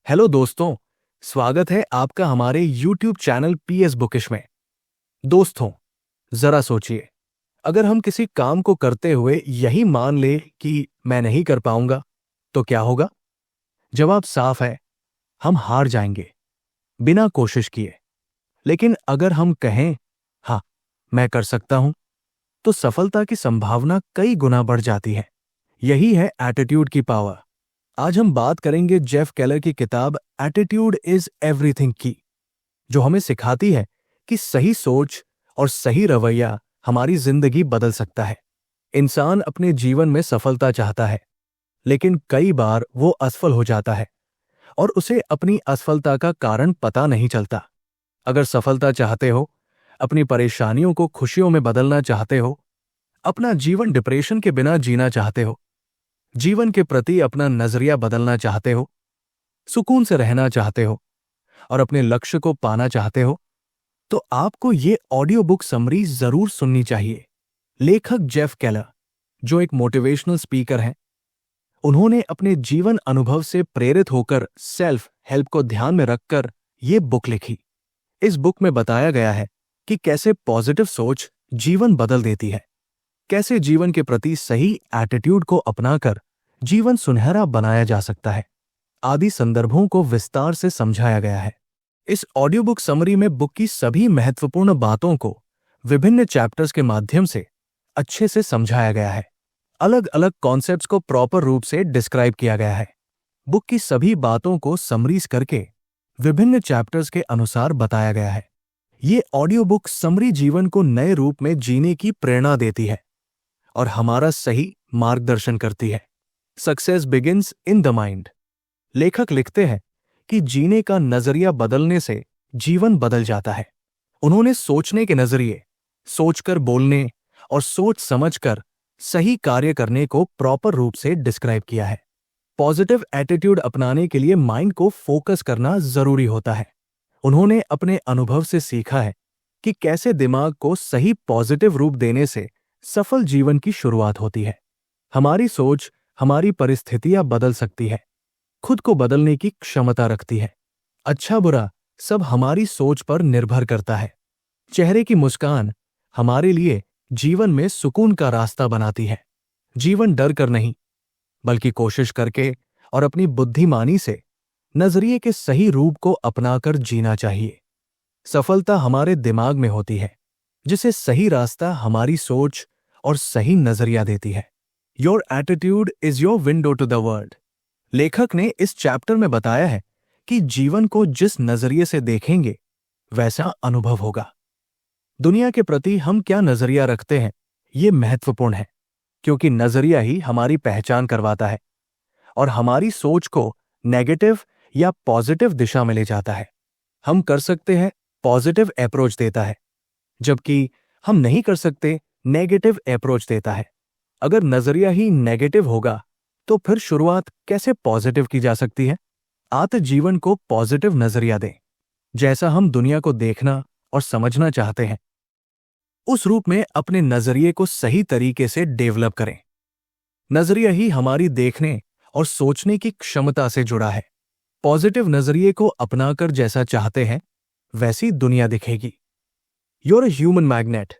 Hello दोस्तों, स्वागत है आपका हमारे YouTube चैनल पीएस बुकिश में। दोस्तों, जरा सोचिए, अगर हम किसी काम को करते हुए यही मान ले कि मैं नहीं कर पाऊंगा, तो क्या होगा? जवाब साफ है, हम हार जाएंगे, बिना कोशिश किए। लेकिन अगर हम कहें, हाँ, मैं कर सकता हूं, तो सफलता की संभावना कई गुना बढ़ जाती है। यही है एटीट्यूड की पावर। आज हम बात करेंगे जेफ केलर की किताब एटीट्यूड इज एवरीथिंग की, जो हमें सिखाती है कि सही सोच और सही रवैया हमारी जिंदगी बदल सकता है। इंसान अपने जीवन में सफलता चाहता है, लेकिन कई बार वो असफल हो जाता है और उसे अपनी असफलता का कारण पता नहीं चलता। अगर सफलता चाहते हो, अपनी परेशानियों को खुशियों में बदलना चाहते हो, अपना जीवन डिप्रेशन के बिना जीना चाहते हो, जीवन के प्रति अपना नजरिया बदलना चाहते हो, सुकून से रहना चाहते हो और अपने लक्ष्य को पाना चाहते हो, तो आपको ये ऑडियो बुक समरी जरूर सुननी चाहिए। लेखक जेफ केलर, जो एक मोटिवेशनल स्पीकर हैं, उन्होंने अपने जीवन अनुभव से प्रेरित होकर सेल्फ हेल्प को ध्यान में रखकर ये बुक लिखी। इस बुक में बताया गया है कि कैसे पॉजिटिव सोच जीवन बदल देती है, कैसे जीवन के प्रति सही एटीट्यूड को अपनाकर जीवन सुनहरा बनाया जा सकता है, आदि संदर्भों को विस्तार से समझाया गया है। इस ऑडियो बुक समरी में बुक की सभी महत्वपूर्ण बातों को विभिन्न चैप्टर्स के माध्यम से अच्छे से समझाया गया है। अलग अलग कॉन्सेप्ट्स को प्रॉपर रूप से डिस्क्राइब किया गया है। बुक की सभी बातों को समरीज करके विभिन्न चैप्टर्स के अनुसार बताया गया है। ये ऑडियो बुक समरी जीवन को नए रूप में जीने की प्रेरणा देती है और हमारा सही मार्गदर्शन करती है। Success begins in the mind. लेखक लिखते हैं कि जीने का नजरिया बदलने से जीवन बदल जाता है। उन्होंने सोचने के नजरिए, सोचकर बोलने और सोच समझकर सही कार्य करने को प्रॉपर रूप से डिस्क्राइब किया है। पॉजिटिव एटीट्यूड अपनाने के लिए माइंड को फोकस करना जरूरी होता है। उन्होंने अपने अनुभव से सीखा है कि कैसे दिमाग को सही पॉजिटिव रूप देने से सफल जीवन की शुरुआत होती है। हमारी सोच हमारी परिस्थितियां बदल सकती है, खुद को बदलने की क्षमता रखती है। अच्छा बुरा सब हमारी सोच पर निर्भर करता है। चेहरे की मुस्कान हमारे लिए जीवन में सुकून का रास्ता बनाती है। जीवन डर कर नहीं, बल्कि कोशिश करके और अपनी बुद्धिमानी से नजरिए के सही रूप को अपनाकर जीना चाहिए। सफलता हमारे दिमाग में होती है, जिसे सही रास्ता हमारी सोच और सही नजरिया देती है। Your attitude is your window to the world. लेखक ने इस चैप्टर में बताया है कि जीवन को जिस नजरिए से देखेंगे, वैसा अनुभव होगा। दुनिया के प्रति हम क्या नजरिया रखते हैं, ये महत्वपूर्ण है, क्योंकि नजरिया ही हमारी पहचान करवाता है और हमारी सोच को नेगेटिव या पॉजिटिव दिशा में ले जाता है। हम कर सकते हैं पॉजिटिव अप्रोच देता है, जबकि हम नहीं कर सकते नेगेटिव अप्रोच देता है। अगर नजरिया ही नेगेटिव होगा, तो फिर शुरुआत कैसे पॉजिटिव की जा सकती है? आत जीवन को पॉजिटिव नजरिया दें। जैसा हम दुनिया को देखना और समझना चाहते हैं, उस रूप में अपने नजरिए को सही तरीके से डेवलप करें। नजरिया ही हमारी देखने और सोचने की क्षमता से जुड़ा है। पॉजिटिव नजरिए को अपनाकर जैसा चाहते हैं, वैसी दुनिया दिखेगी। You're a human magnet.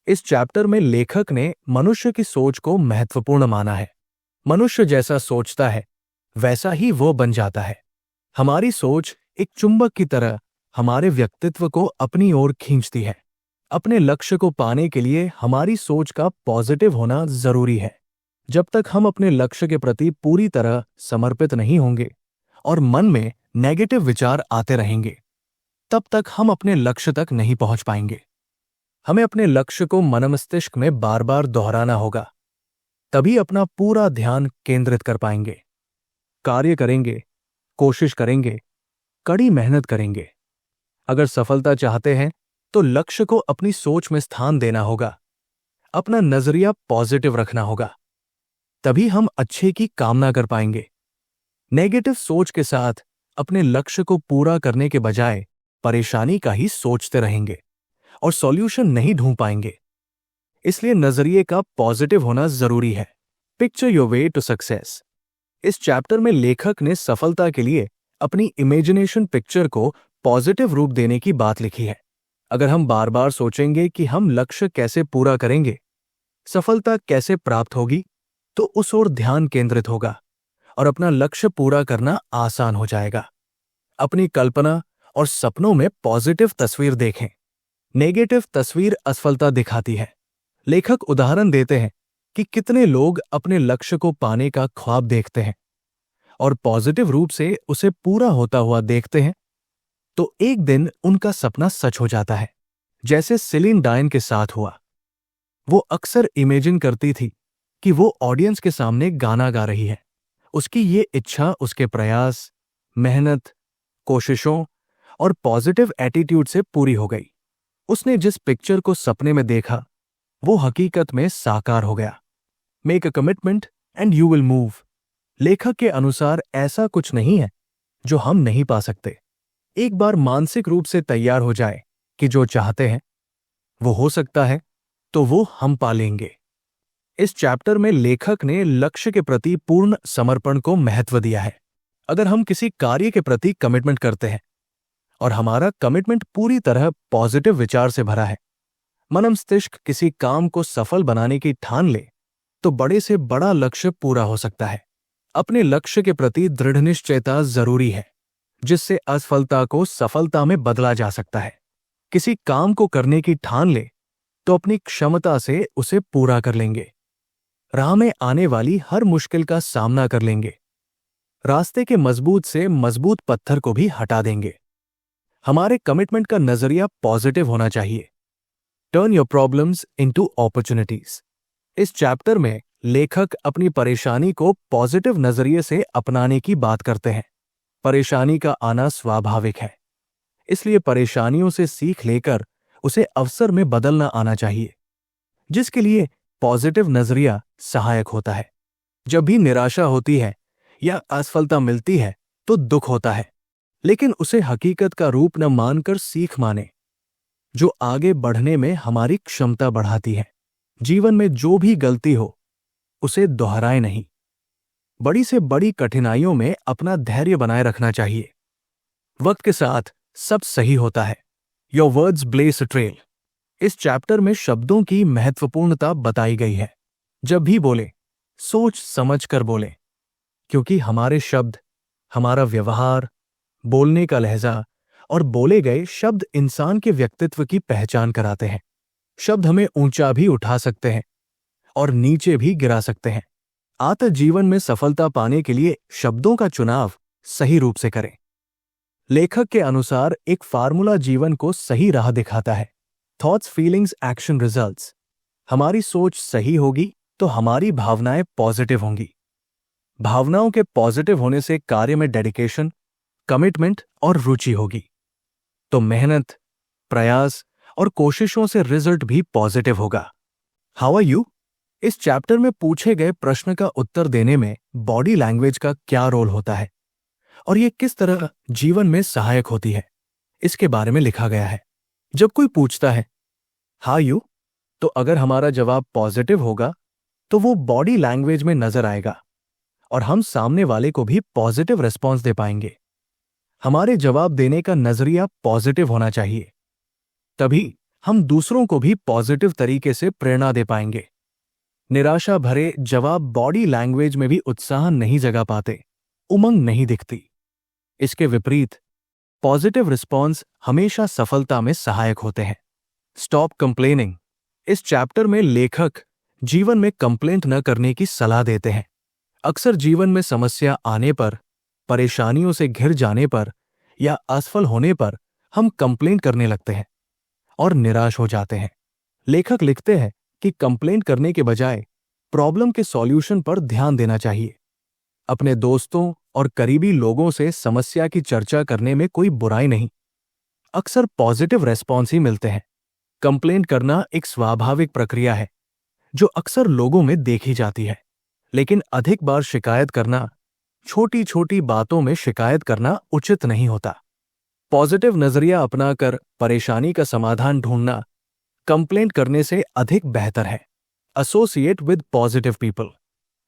इस चैप्टर में लेखक ने मनुष्य की सोच को महत्वपूर्ण माना है। मनुष्य जैसा सोचता है, वैसा ही वो बन जाता है। हमारी सोच एक चुंबक की तरह हमारे व्यक्तित्व को अपनी ओर खींचती है। अपने लक्ष्य को पाने के लिए हमारी सोच का पॉजिटिव होना जरूरी है। जब तक हम अपने लक्ष्य के प्रति पूरी तरह समर्पित नहीं होंगे और मन में नेगेटिव विचार आते रहेंगे, तब तक हम अपने लक्ष्य तक नहीं पहुंच पाएंगे। हमें अपने लक्ष्य को मनमस्तिष्क में बार बार दोहराना होगा, तभी अपना पूरा ध्यान केंद्रित कर पाएंगे। कार्य करेंगे, कोशिश करेंगे, कड़ी मेहनत करेंगे। अगर सफलता चाहते हैं, तो लक्ष्य को अपनी सोच में स्थान देना होगा, अपना नजरिया पॉजिटिव रखना होगा। तभी हम अच्छे की कामना कर पाएंगे। नेगेटिव सोच के साथ अपने लक्ष्य को पूरा करने के बजाय परेशानी का ही सोचते रहेंगे और सॉल्यूशन नहीं ढूंढ पाएंगे। इसलिए नजरिए का पॉजिटिव होना जरूरी है। Picture your way to success. इस चैप्टर में लेखक ने सफलता के लिए अपनी इमेजिनेशन पिक्चर को पॉजिटिव रूप देने की बात लिखी है। अगर हम बार बार सोचेंगे कि हम लक्ष्य कैसे पूरा करेंगे, सफलता कैसे प्राप्त होगी, तो उस ओर ध्यान केंद्रित होगा और अपना लक्ष्य पूरा करना आसान हो जाएगा। अपनी कल्पना और सपनों में पॉजिटिव तस्वीर देखें। नेगेटिव तस्वीर असफलता दिखाती है। लेखक उदाहरण देते हैं कि कितने लोग अपने लक्ष्य को पाने का ख्वाब देखते हैं और पॉजिटिव रूप से उसे पूरा होता हुआ देखते हैं, तो एक दिन उनका सपना सच हो जाता है। जैसे सिलीन डायन के साथ हुआ। वो अक्सर इमेजिन करती थी कि वो ऑडियंस के सामने गाना गा रही है। उसकी ये इच्छा उसके प्रयास, मेहनत, कोशिशों और पॉजिटिव एटीट्यूड से पूरी हो गई। उसने जिस पिक्चर को सपने में देखा, वो हकीकत में साकार हो गया। Make a commitment and you will move. लेखक के अनुसार ऐसा कुछ नहीं है जो हम नहीं पा सकते। एक बार मानसिक रूप से तैयार हो जाए कि जो चाहते हैं वो हो सकता है, तो वो हम पा लेंगे। इस चैप्टर में लेखक ने लक्ष्य के प्रति पूर्ण समर्पण को महत्व दिया है। अगर हम किसी कार्य के प्रति कमिटमेंट करते हैं और हमारा कमिटमेंट पूरी तरह पॉजिटिव विचार से भरा है, मन मस्तिष्क किसी काम को सफल बनाने की ठान ले, तो बड़े से बड़ा लक्ष्य पूरा हो सकता है। अपने लक्ष्य के प्रति दृढ़ निश्चयता जरूरी है, जिससे असफलता को सफलता में बदला जा सकता है। किसी काम को करने की ठान ले तो अपनी क्षमता से उसे पूरा कर लेंगे। राह में आने वाली हर मुश्किल का सामना कर लेंगे। रास्ते के मजबूत से मजबूत पत्थर को भी हटा देंगे। हमारे कमिटमेंट का नजरिया पॉजिटिव होना चाहिए। Turn your problems into opportunities. इस चैप्टर में लेखक अपनी परेशानी को पॉजिटिव नजरिए से अपनाने की बात करते हैं। परेशानी का आना स्वाभाविक है, इसलिए परेशानियों से सीख लेकर उसे अवसर में बदलना आना चाहिए, जिसके लिए पॉजिटिव नजरिया सहायक होता है। जब भी निराशा होती है या असफलता मिलती है तो दुख होता है, लेकिन उसे हकीकत का रूप न मानकर सीख माने, जो आगे बढ़ने में हमारी क्षमता बढ़ाती है। जीवन में जो भी गलती हो उसे दोहराए नहीं। बड़ी से बड़ी कठिनाइयों में अपना धैर्य बनाए रखना चाहिए। वक्त के साथ सब सही होता है। Your words blaze a trail. इस चैप्टर में शब्दों की महत्वपूर्णता बताई गई है। जब भी बोले, सोच समझ कर बोले, क्योंकि हमारे शब्द, हमारा व्यवहार, बोलने का लहजा और बोले गए शब्द इंसान के व्यक्तित्व की पहचान कराते हैं। शब्द हमें ऊंचा भी उठा सकते हैं और नीचे भी गिरा सकते हैं। आत्म जीवन में सफलता पाने के लिए शब्दों का चुनाव सही रूप से करें। लेखक के अनुसार एक फार्मूला जीवन को सही राह दिखाता है। Thoughts, feelings, action, results. हमारी सोच सही होगी तो हमारी भावनाएं पॉजिटिव होंगी। भावनाओं के पॉजिटिव होने से कार्य में डेडिकेशन, कमिटमेंट और रुचि होगी, तो मेहनत, प्रयास और कोशिशों से रिजल्ट भी पॉजिटिव होगा। How are you? इस चैप्टर में पूछे गए प्रश्न का उत्तर देने में बॉडी लैंग्वेज का क्या रोल होता है और ये किस तरह जीवन में सहायक होती है, इसके बारे में लिखा गया है। जब कोई पूछता है हाउ यू, तो अगर हमारा जवाब पॉजिटिव होगा तो वो बॉडी लैंग्वेज में नजर आएगा और हम सामने वाले को भी पॉजिटिव रिस्पॉन्स दे पाएंगे। हमारे जवाब देने का नजरिया पॉजिटिव होना चाहिए, तभी हम दूसरों को भी पॉजिटिव तरीके से प्रेरणा दे पाएंगे। निराशा भरे जवाब बॉडी लैंग्वेज में भी उत्साह नहीं जगा पाते, उमंग नहीं दिखती। इसके विपरीत पॉजिटिव रिस्पॉन्स हमेशा सफलता में सहायक होते हैं। Stop complaining. इस चैप्टर में लेखक जीवन में कंप्लेंट न करने की सलाह देते हैं। अक्सर जीवन में समस्या आने पर, परेशानियों से घिर जाने पर या असफल होने पर हम कंप्लेंट करने लगते हैं और निराश हो जाते हैं। लेखक लिखते हैं कि कंप्लेंट करने के बजाय प्रॉब्लम के सॉल्यूशन पर ध्यान देना चाहिए। अपने दोस्तों और करीबी लोगों से समस्या की चर्चा करने में कोई बुराई नहीं। अक्सर पॉजिटिव रेस्पॉन्स ही मिलते हैं। कंप्लेंट करना एक स्वाभाविक प्रक्रिया है जो अक्सर लोगों में देखी जाती है, लेकिन अधिक बार शिकायत करना, छोटी छोटी बातों में शिकायत करना उचित नहीं होता। पॉजिटिव नजरिया अपनाकर परेशानी का समाधान ढूंढना कंप्लेंट करने से अधिक बेहतर है। Associate with positive people.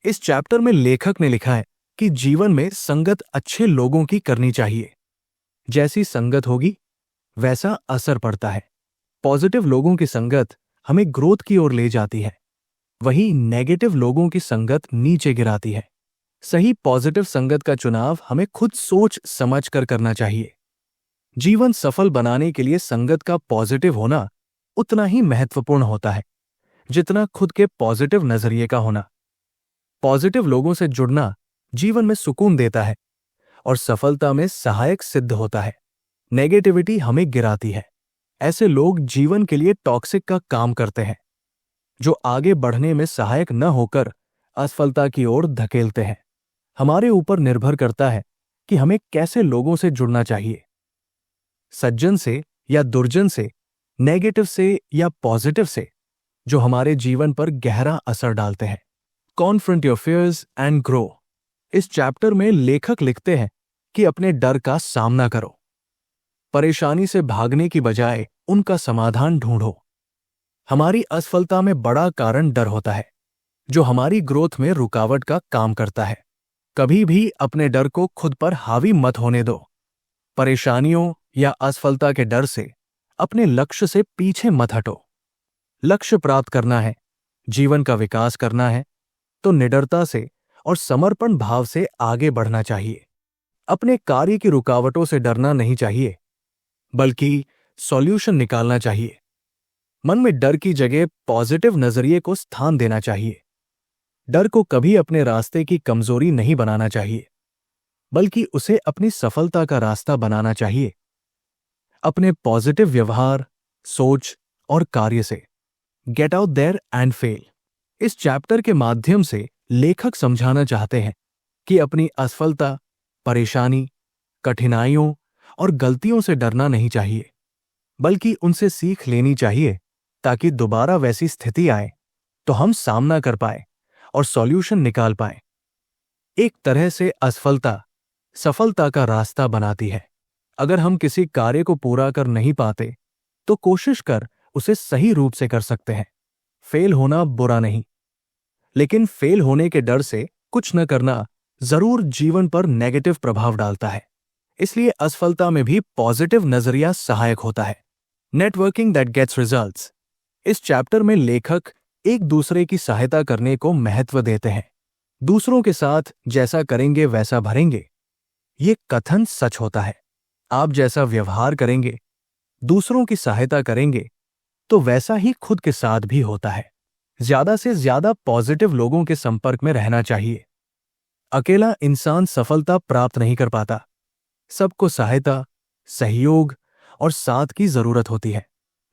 इस चैप्टर में लेखक ने लिखा है कि जीवन में संगत अच्छे लोगों की करनी चाहिए। जैसी संगत होगी वैसा असर पड़ता है। पॉजिटिव लोगों की संगत हमें ग्रोथ की ओर ले जाती है, वहीं नेगेटिव लोगों की संगत नीचे गिराती है। सही पॉजिटिव संगत का चुनाव हमें खुद सोच समझ कर करना चाहिए। जीवन सफल बनाने के लिए संगत का पॉजिटिव होना उतना ही महत्वपूर्ण होता है जितना खुद के पॉजिटिव नजरिए का होना। पॉजिटिव लोगों से जुड़ना जीवन में सुकून देता है और सफलता में सहायक सिद्ध होता है। नेगेटिविटी हमें गिराती है। ऐसे लोग जीवन के लिए टॉक्सिक का काम करते हैं, जो आगे बढ़ने में सहायक न होकर असफलता की ओर धकेलते हैं। हमारे ऊपर निर्भर करता है कि हमें कैसे लोगों से जुड़ना चाहिए, सज्जन से या दुर्जन से, नेगेटिव से या पॉजिटिव से, जो हमारे जीवन पर गहरा असर डालते हैं। Confront your fears and grow. इस चैप्टर में लेखक लिखते हैं कि अपने डर का सामना करो। परेशानी से भागने की बजाय उनका समाधान ढूंढो। हमारी असफलता में बड़ा कारण डर होता है, जो हमारी ग्रोथ में रुकावट का काम करता है। कभी भी अपने डर को खुद पर हावी मत होने दो। परेशानियों या असफलता के डर से अपने लक्ष्य से पीछे मत हटो। लक्ष्य प्राप्त करना है, जीवन का विकास करना है, तो निडरता से और समर्पण भाव से आगे बढ़ना चाहिए। अपने कार्य की रुकावटों से डरना नहीं चाहिए, बल्कि सॉल्यूशन निकालना चाहिए। मन में डर की जगह पॉजिटिव नजरिए को स्थान देना चाहिए। डर को कभी अपने रास्ते की कमजोरी नहीं बनाना चाहिए, बल्कि उसे अपनी सफलता का रास्ता बनाना चाहिए। अपने पॉजिटिव व्यवहार, सोच और कार्य से get out there and fail. इस चैप्टर के माध्यम से लेखक समझाना चाहते हैं कि अपनी असफलता, परेशानी, कठिनाइयों और गलतियों से डरना नहीं चाहिए, बल्कि उनसे सीख लेनी चाहिए, ताकि दोबारा वैसी स्थिति आए तो हम सामना कर पाए और सॉल्यूशन निकाल पाए। एक तरह से असफलता सफलता का रास्ता बनाती है। अगर हम किसी कार्य को पूरा कर नहीं पाते तो कोशिश कर उसे सही रूप से कर सकते हैं। फेल होना बुरा नहीं, लेकिन फेल होने के डर से कुछ न करना जरूर जीवन पर नेगेटिव प्रभाव डालता है। इसलिए असफलता में भी पॉजिटिव नजरिया सहायक होता है। Networking that gets results. इस चैप्टर में लेखक एक दूसरे की सहायता करने को महत्व देते हैं। दूसरों के साथ जैसा करेंगे वैसा भरेंगे, ये कथन सच होता है। आप जैसा व्यवहार करेंगे, दूसरों की सहायता करेंगे, तो वैसा ही खुद के साथ भी होता है। ज्यादा से ज्यादा पॉजिटिव लोगों के संपर्क में रहना चाहिए। अकेला इंसान सफलता प्राप्त नहीं कर पाता। सबको सहायता, सहयोग और साथ की जरूरत होती है।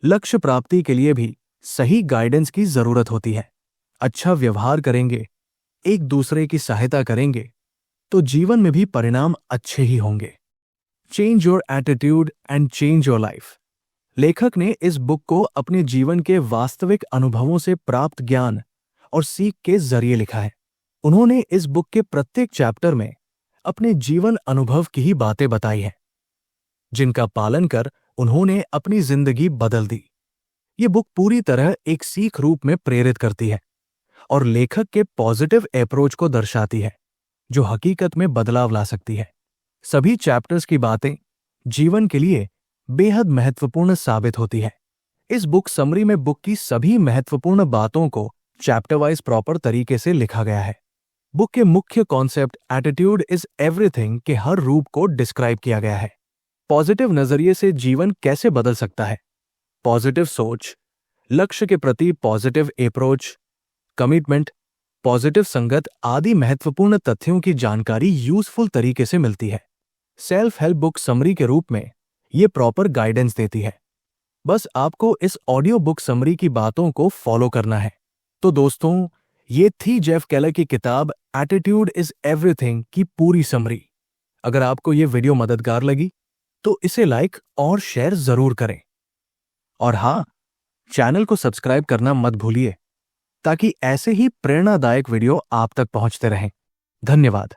लक्ष्य प्राप्ति के लिए भी सही गाइडेंस की जरूरत होती है। अच्छा व्यवहार करेंगे, एक दूसरे की सहायता करेंगे, तो जीवन में भी परिणाम अच्छे ही होंगे। Change your attitude and change your life. लेखक ने इस बुक को अपने जीवन के वास्तविक अनुभवों से प्राप्त ज्ञान और सीख के जरिए लिखा है। उन्होंने इस बुक के प्रत्येक चैप्टर में अपने जीवन अनुभव की ही बातें बताई हैं, जिनका पालन कर उन्होंने अपनी जिंदगी बदल दी। ये बुक पूरी तरह एक सीख रूप में प्रेरित करती है और लेखक के पॉजिटिव अप्रोच को दर्शाती है, जो हकीकत में बदलाव ला सकती है। सभी चैप्टर्स की बातें जीवन के लिए बेहद महत्वपूर्ण साबित होती है। इस बुक समरी में बुक की सभी महत्वपूर्ण बातों को चैप्टर वाइज प्रॉपर तरीके से लिखा गया है। बुक के मुख्य कॉन्सेप्ट एटीट्यूड इज एवरीथिंग के हर रूप को डिस्क्राइब किया गया है। पॉजिटिव नजरिए से जीवन कैसे बदल सकता है, पॉजिटिव सोच, लक्ष्य के प्रति पॉजिटिव अप्रोच, कमिटमेंट, पॉजिटिव संगत आदि महत्वपूर्ण तथ्यों की जानकारी यूजफुल तरीके से मिलती है। सेल्फ हेल्प बुक समरी के रूप में ये प्रॉपर गाइडेंस देती है। बस आपको इस ऑडियो बुक समरी की बातों को फॉलो करना है। तो दोस्तों, ये थी जेफ केलर की किताब एटीट्यूड इज एवरीथिंग की पूरी समरी। अगर आपको ये वीडियो मददगार लगी तो इसे लाइक और शेयर जरूर करें। और हाँ, चैनल को सब्सक्राइब करना मत भूलिए, ताकि ऐसे ही प्रेरणादायक वीडियो आप तक पहुंचते रहें। धन्यवाद।